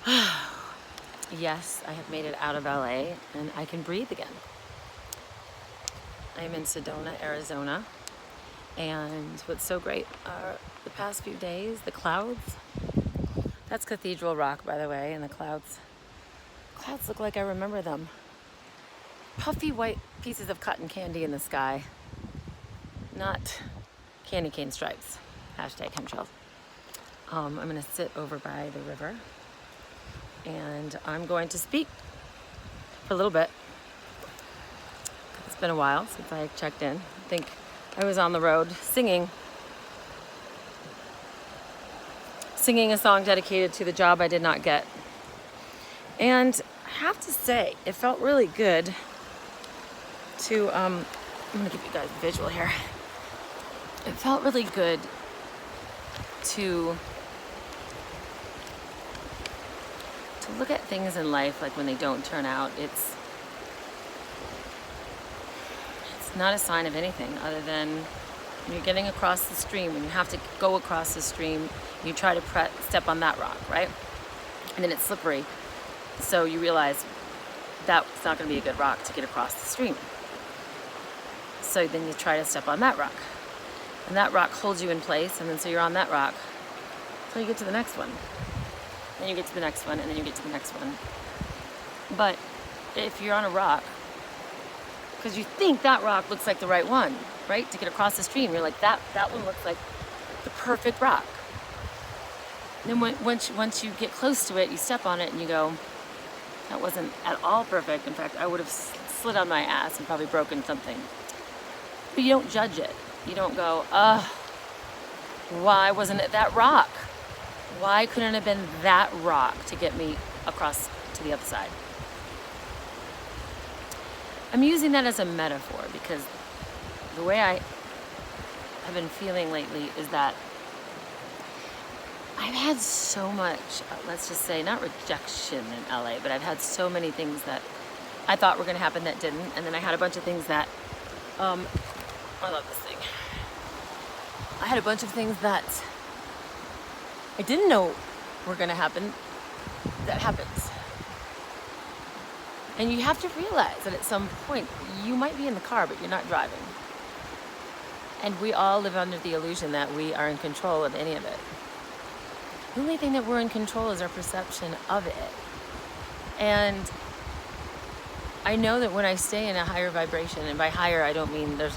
Yes, I have made it out of LA and I can breathe again. I am in Sedona, Arizona, and what's so great are the past few days, the clouds. That's Cathedral Rock, by the way, and the clouds look like I remember them. Puffy white pieces of cotton candy in the sky, not candy cane stripes. Hashtag chemtrails. I'm gonna sit over by the river and I'm going to speak for a little bit. It's been a while since I checked in. I think I was on the road singing a song dedicated to the job I did not get. And I have to say, it felt really good to, I'm gonna give you guys a visual here. It felt really good to look at things in life like when they don't turn out. It's not a sign of anything other than when you're getting across the stream, when you have to go across the stream, you try to step on that rock, right? And then it's slippery. So you realize that's not going to be a good rock to get across the stream. So then you try to step on that rock. And that rock holds you in place, and then so you're on that rock until you get to the next one. Then you get to the next one, and then you get to the next one. But if you're on a rock, because you think that rock looks like the right one, right? To get across the stream, you're like, that one looks like the perfect rock. And then once you get close to it, you step on it and you go, that wasn't at all perfect. In fact, I would have slid on my ass and probably broken something. But you don't judge it. You don't go, why wasn't it that rock? Why couldn't it have been that rock to get me across to the other side? I'm using that as a metaphor because the way I have been feeling lately is that I've had so much, let's just say, not rejection in LA, but I've had so many things that I thought were going to happen that didn't. And then I had a bunch of things that, I love this thing. I had a bunch of things that I didn't know were going to happen that happens. And you have to realize that at some point you might be in the car, but you're not driving. And we all live under the illusion that we are in control of any of it. The only thing that we're in control is our perception of it. And I know that when I stay in a higher vibration, and by higher I don't mean there's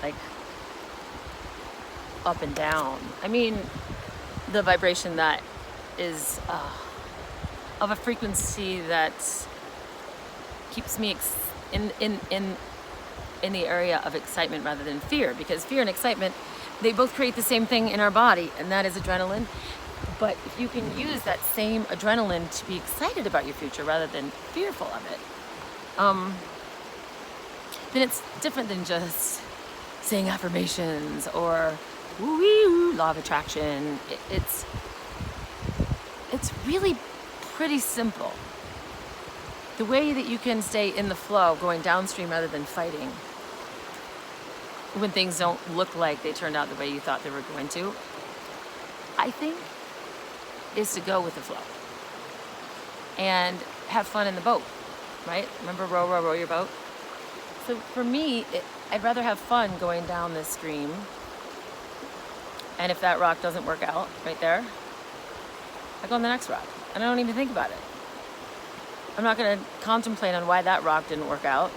like up and down. I mean the vibration that is of a frequency that keeps me in the area of excitement rather than fear, because fear and excitement, they both create the same thing in our body, and that is adrenaline. But if you can use that same adrenaline to be excited about your future rather than fearful of it, then it's different than just saying affirmations or woo-wee, law of attraction. It's really pretty simple. The way that you can stay in the flow, going downstream rather than fighting, when things don't look like they turned out the way you thought they were going to, I think, is to go with the flow and have fun in the boat, right? Remember row, row, row your boat? So for me, I'd rather have fun going down this stream. And if that rock doesn't work out right there, I go on the next rock. And I don't even think about it. I'm not going to contemplate on why that rock didn't work out.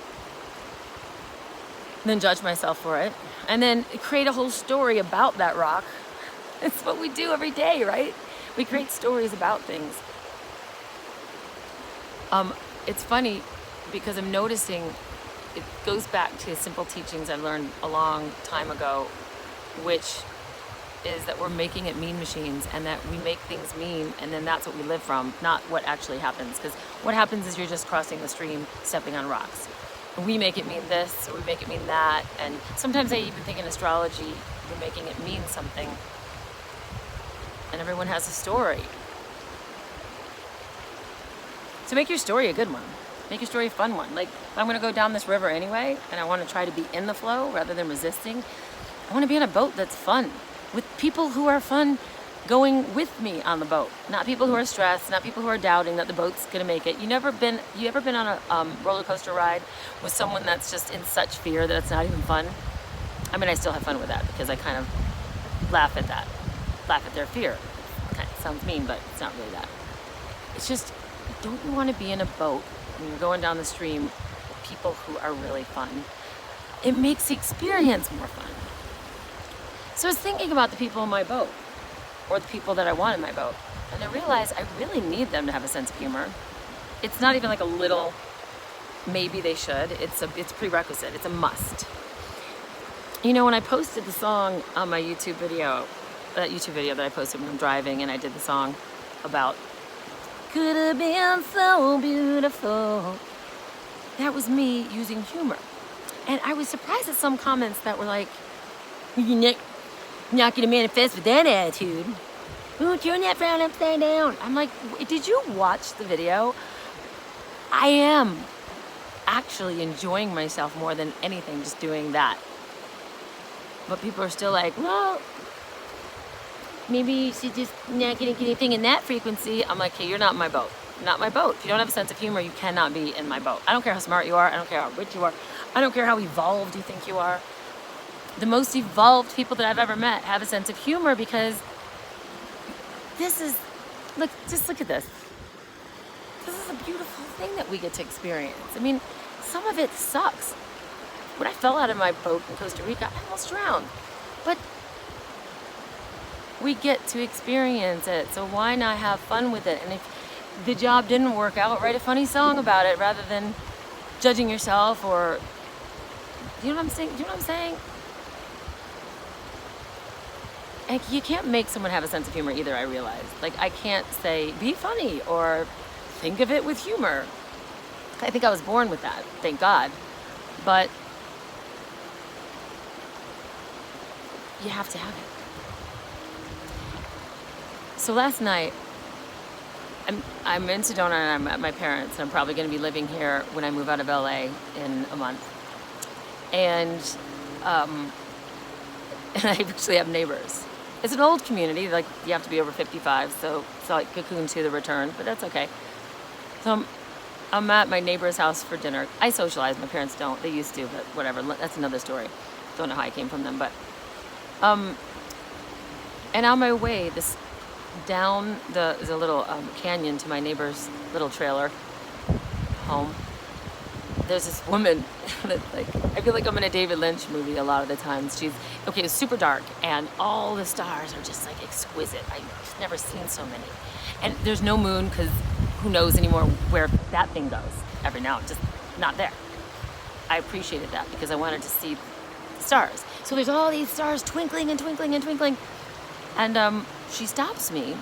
And then judge myself for it. And then create a whole story about that rock. It's what we do every day, right? We create stories about things. It's funny because I'm noticing it goes back to simple teachings I learned a long time ago, which is that we're making it mean machines, and that we make things mean, and then that's what we live from, not what actually happens. Because what happens is you're just crossing the stream, stepping on rocks. And we make it mean this, or we make it mean that, and sometimes I even think in astrology, we're making it mean something. And everyone has a story. So make your story a good one. Make your story a fun one. Like, if I'm gonna go down this river anyway, and I wanna try to be in the flow rather than resisting, I wanna be on a boat that's fun, with people who are fun going with me on the boat. Not people who are stressed, not people who are doubting that the boat's gonna make it. You ever been on a roller coaster ride with someone that's just in such fear that it's not even fun? I mean, I still have fun with that because I kind of laugh at their fear. It kind of sounds mean, but it's not really that. It's just, don't you want to be in a boat when you're going down the stream with people who are really fun? It makes the experience more fun. So I was thinking about the people in my boat, or the people that I want in my boat, and I realized I really need them to have a sense of humor. It's not even like a little, maybe they should. It's prerequisite. It's a must. You know, when I posted the song on my YouTube video, that YouTube video that I posted when I'm driving, and I did the song about could have been so beautiful. That was me using humor. And I was surprised at some comments that were like, you're not gonna manifest with that attitude. Ooh, turn that frown upside down. I'm like, did you watch the video? I am actually enjoying myself more than anything just doing that. But people are still like, well, maybe you should just not get anything in that frequency. I'm like, hey, you're not in my boat. Not my boat. If you don't have a sense of humor, you cannot be in my boat. I don't care how smart you are. I don't care how rich you are. I don't care how evolved you think you are. The most evolved people that I've ever met have a sense of humor because this is, look, just look at this. This is a beautiful thing that we get to experience. I mean, some of it sucks. When I fell out of my boat in Costa Rica, I almost drowned. But we get to experience it, so why not have fun with it? And if the job didn't work out, write a funny song about it rather than judging yourself or, you know what I'm saying? Do you know what I'm saying? And you can't make someone have a sense of humor either, I realize. Like, I can't say, be funny or think of it with humor. I think I was born with that, thank God. But you have to have it. So last night, I'm in Sedona and I'm at my parents, and I'm probably going to be living here when I move out of LA in a month. And I actually have neighbors. It's an old community, like you have to be over 55, so it's like cocoon to the return, but that's okay. So I'm at my neighbor's house for dinner. I socialize, my parents don't. They used to, but whatever, that's another story. Don't know how I came from them, but and on my way down the little canyon to my neighbor's little trailer home, there's this woman that, like, I feel like I'm in a David Lynch movie a lot of the times. It's super dark and all the stars are just like exquisite. I've never seen so many. And there's no moon because who knows anymore where that thing goes. Every now and just not there. I appreciated that because I wanted to see the stars. So there's all these stars twinkling and twinkling and twinkling. And she stops me.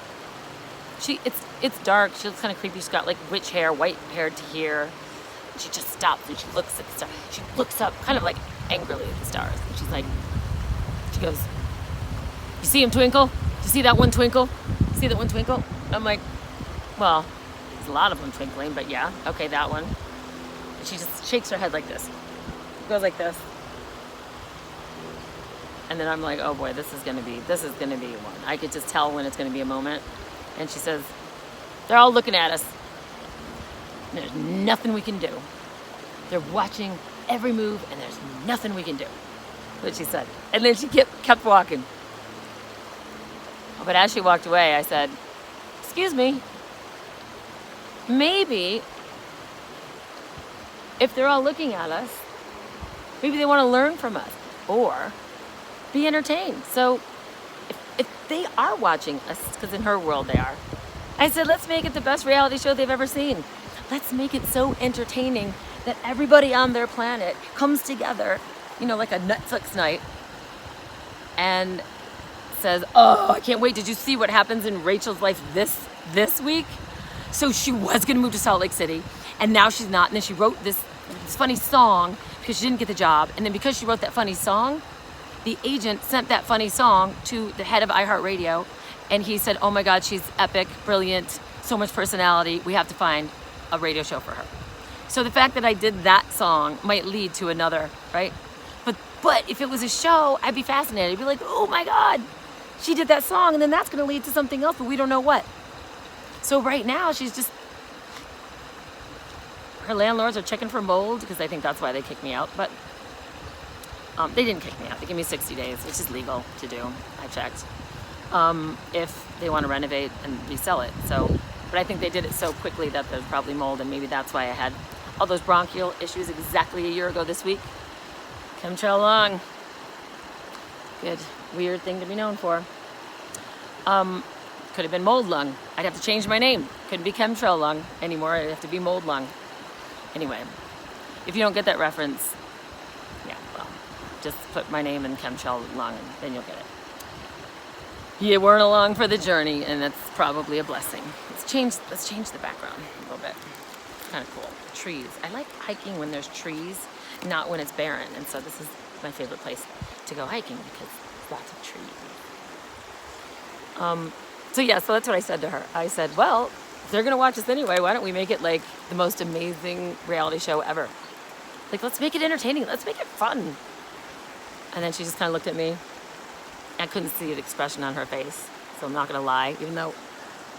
It's dark. She looks kind of creepy. She's got like witch hair, white hair to here. She just stops and she looks at the stars. She looks up kind of like angrily at the stars. And she goes, you see him twinkle? You see that one twinkle? See that one twinkle? I'm like, well, there's a lot of them twinkling, but yeah, okay, that one. And she just shakes her head like this. Goes like this. And then I'm like, oh boy, this is gonna be one. I could just tell when it's gonna be a moment. And she says, they're all looking at us. There's nothing we can do. They're watching every move and there's nothing we can do. What she said. And then she kept walking. But as she walked away, I said, excuse me, maybe if they're all looking at us, maybe they want to learn from us or be entertained. So if they are watching us, because in her world they are, I said, let's make it the best reality show they've ever seen. Let's make it so entertaining that everybody on their planet comes together, you know, like a Netflix night, and says, oh, I can't wait. Did you see what happens in Rachel's life this week? So she was going to move to Salt Lake City, and now she's not. And then she wrote this funny song because she didn't get the job. And then because she wrote that funny song, the agent sent that funny song to the head of iHeartRadio, and he said, oh my God, she's epic, brilliant, so much personality. We have to find a radio show for her. So the fact that I did that song might lead to another, right? But if it was a show, I'd be fascinated. I'd be like, oh my God, she did that song, and then that's going to lead to something else, but we don't know what. So right now, she's just, her landlords are checking for mold, because I think that's why they kicked me out. But they didn't kick me out. They gave me 60 days, which is legal to do. I checked. If they want to renovate and resell it. So, but I think they did it so quickly that there's probably mold, and maybe that's why I had all those bronchial issues exactly a year ago this week. Chemtrail lung. Good, weird thing to be known for. Could have been mold lung. I'd have to change my name. Couldn't be chemtrail lung anymore. It'd have to be mold lung. Anyway, if you don't get that reference, yeah, well, just put my name in chemtrail lung, and then you'll get it. You weren't along for the journey, and that's probably a blessing. Let's change the background a little bit. It's kind of cool. Trees. I like hiking when there's trees, not when it's barren. And so this is my favorite place to go hiking because lots of trees. So that's what I said to her. I said, well, if they're gonna watch us anyway, why don't we make it like the most amazing reality show ever? Like, let's make it entertaining. Let's make it fun. And then she just kind of looked at me. I couldn't see the expression on her face, so I'm not gonna lie, even though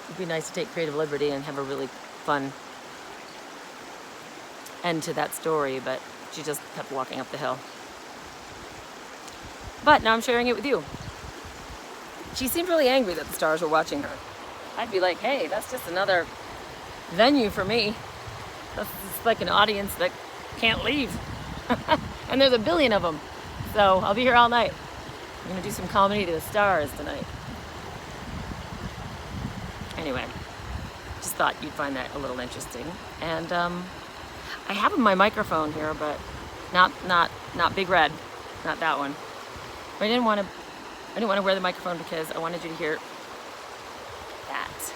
it'd be nice to take creative liberty and have a really fun end to that story, but she just kept walking up the hill. But now I'm sharing it with you. She seemed really angry that the stars were watching her. I'd be like, hey, that's just another venue for me. That's just like an audience that can't leave. And there's a billion of them. So I'll be here all night. I'm gonna do some comedy to the stars tonight. Anyway, just thought you'd find that a little interesting. And I have my microphone here, but not Big Red, not that one. But I didn't want to wear the microphone because I wanted you to hear that.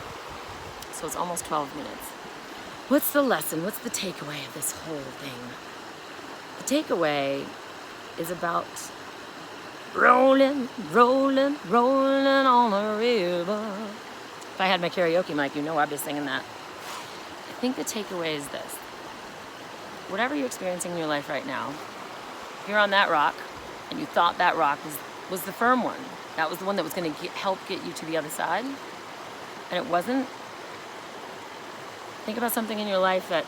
So it's almost 12 minutes. What's the lesson? What's the takeaway of this whole thing? The takeaway is about rolling, rolling, rolling on the river. If I had my karaoke mic, you know I'd be singing that. I think the takeaway is this. Whatever you're experiencing in your life right now, if you're on that rock and you thought that rock was the firm one, that was the one that was going to help get you to the other side, and it wasn't, think about something in your life that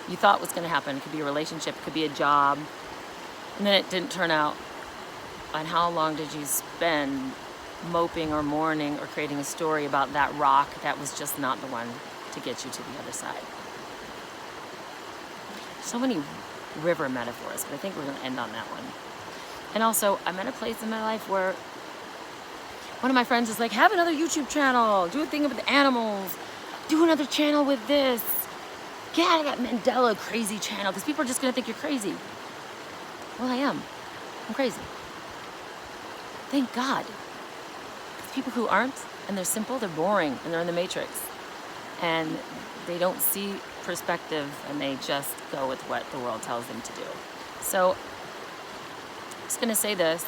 you thought was going to happen. It could be a relationship, it could be a job, and then it didn't turn out. And how long did you spend moping or mourning or creating a story about that rock that was just not the one to get you to the other side? So many river metaphors, but I think we're going to end on that one. And also, I'm at a place in my life where one of my friends is like, have another YouTube channel, do a thing with the animals, do another channel with this, get out of that Mandela crazy channel, because people are just going to think you're crazy. Well, I am. I'm crazy. Thank God. Because people who aren't, and they're simple, they're boring, and they're in the matrix. And they don't see perspective, and they just go with what the world tells them to do. So, I'm just gonna say this.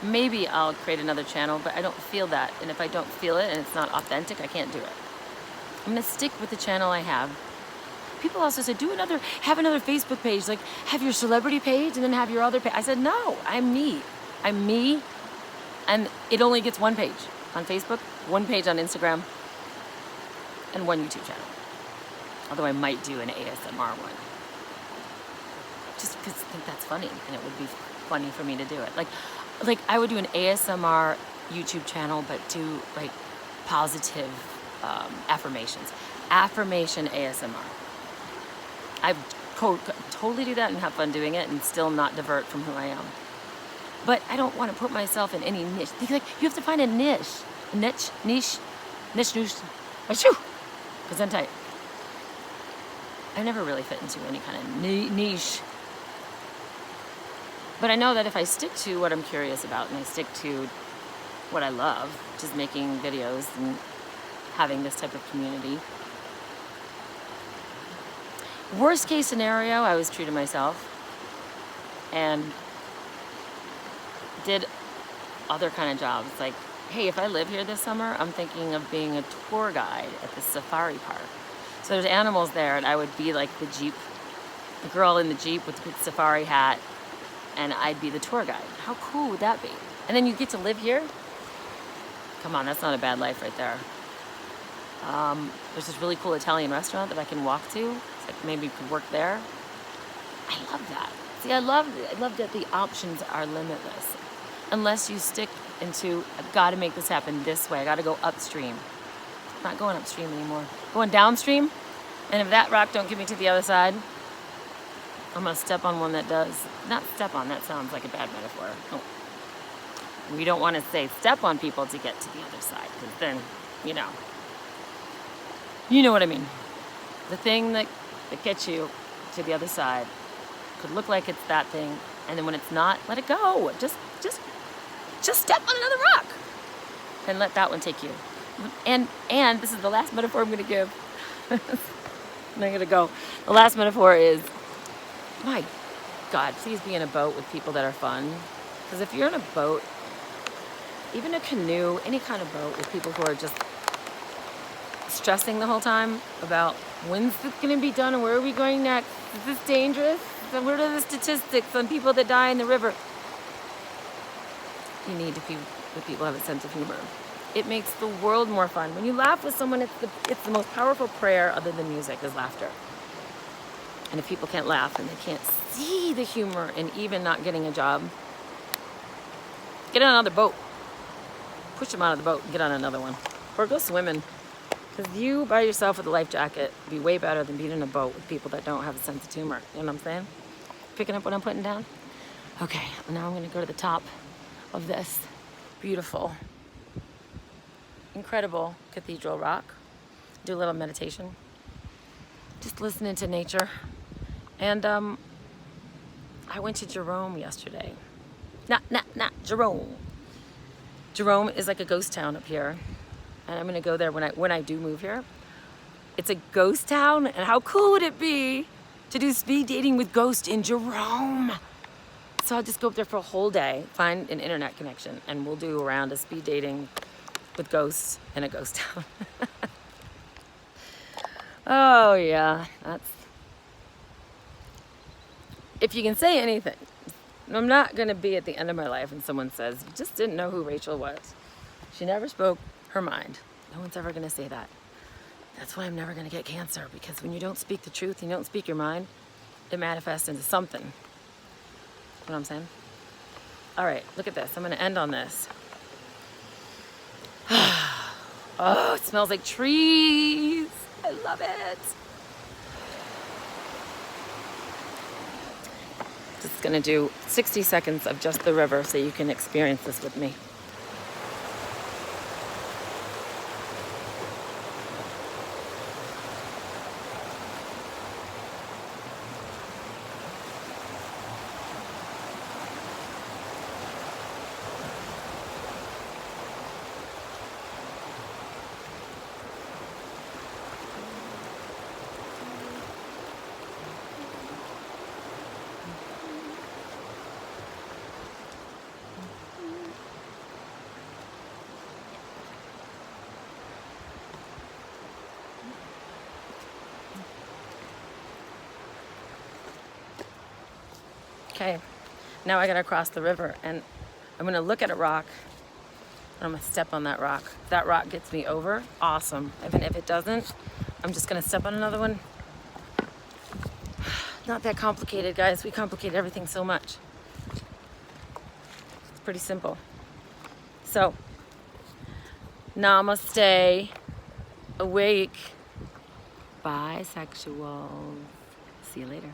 Maybe I'll create another channel, but I don't feel that. And if I don't feel it and it's not authentic, I can't do it. I'm gonna stick with the channel I have. People also said, have another Facebook page, like have your celebrity page and then have your other page. I said, no, I'm me. I'm me, and it only gets one page on Facebook, one page on Instagram, and one YouTube channel. Although I might do an ASMR one. Just because I think that's funny, and it would be funny for me to do it. Like I would do an ASMR YouTube channel, but do like positive affirmations. Affirmation ASMR. I totally do that and have fun doing it and still not divert from who I am. But I don't want to put myself in any niche. Like, you have to find a niche. Niche. Achoo! Gesundheit. I never really fit into any kind of niche. But I know that if I stick to what I'm curious about and I stick to what I love, which is making videos and having this type of community, worst case scenario, I was true to myself and did other kind of jobs. Like, hey, if I live here this summer, I'm thinking of being a tour guide at the safari park. So there's animals there, and I would be like the girl in the Jeep with the big safari hat, and I'd be the tour guide. How cool would that be? And then you get to live here. Come on, that's not a bad life right there. There's this really cool Italian restaurant that I can walk to. It's like maybe you could work there. I love that. See, I love that the options are limitless. Unless you stick into, I've got to make this happen this way. I got to go upstream. I'm not going upstream anymore. Going downstream. And if that rock don't get me to the other side, I'm going to step on one that does. Not step on, that sounds like a bad metaphor. No. We don't want to say step on people to get to the other side, because then, you know what I mean. The thing that gets you to the other side could look like it's that thing, and then when it's not, let it go. Just step on another rock and let that one take you. And this is the last metaphor I'm going to give. I'm going to go. The last metaphor is, my God, please be in a boat with people that are fun. Because if you're in a boat, even a canoe, any kind of boat with people who are just stressing the whole time about when's this going to be done and where are we going next? Is this dangerous? And what are the statistics on people that die in the river? You need to be with people who have a sense of humor. It makes the world more fun. When you laugh with someone, it's the most powerful prayer other than music is laughter. And if people can't laugh and they can't see the humor in even not getting a job, get on another boat. Push them out of the boat and get on another one. Or go swimming. Because you by yourself with a life jacket would be way better than being in a boat with people that don't have a sense of humor. You know what I'm saying? Picking up what I'm putting down? Okay, now I'm going to go to the top of this beautiful, incredible cathedral rock. Do a little meditation. Just listening to nature. And I went to Jerome yesterday. Not Jerome. Jerome is like a ghost town up here. And I'm going to go there when I do move here. It's a ghost town, and how cool would it be to do speed dating with ghosts in Jerome? So I'll just go up there for a whole day, find an internet connection, and we'll do a round of speed dating with ghosts in a ghost town. Oh yeah, that's... If you can say anything, I'm not going to be at the end of my life and someone says, you just didn't know who Rachel was. She never spoke her mind. No one's ever going to say that. That's why I'm never going to get cancer, because when you don't speak the truth, you don't speak your mind, it manifests into something. You know what I'm saying? All right, look at this. I'm going to end on this. Oh, it smells like trees. I love it. Just going to do 60 seconds of just the river so you can experience this with me. Okay, now I gotta cross the river, and I'm gonna look at a rock, and I'm gonna step on that rock. If that rock gets me over, awesome. Even if it doesn't, I'm just gonna step on another one. Not that complicated, guys. We complicate everything so much. It's pretty simple. So, namaste, awake, bisexual. See you later.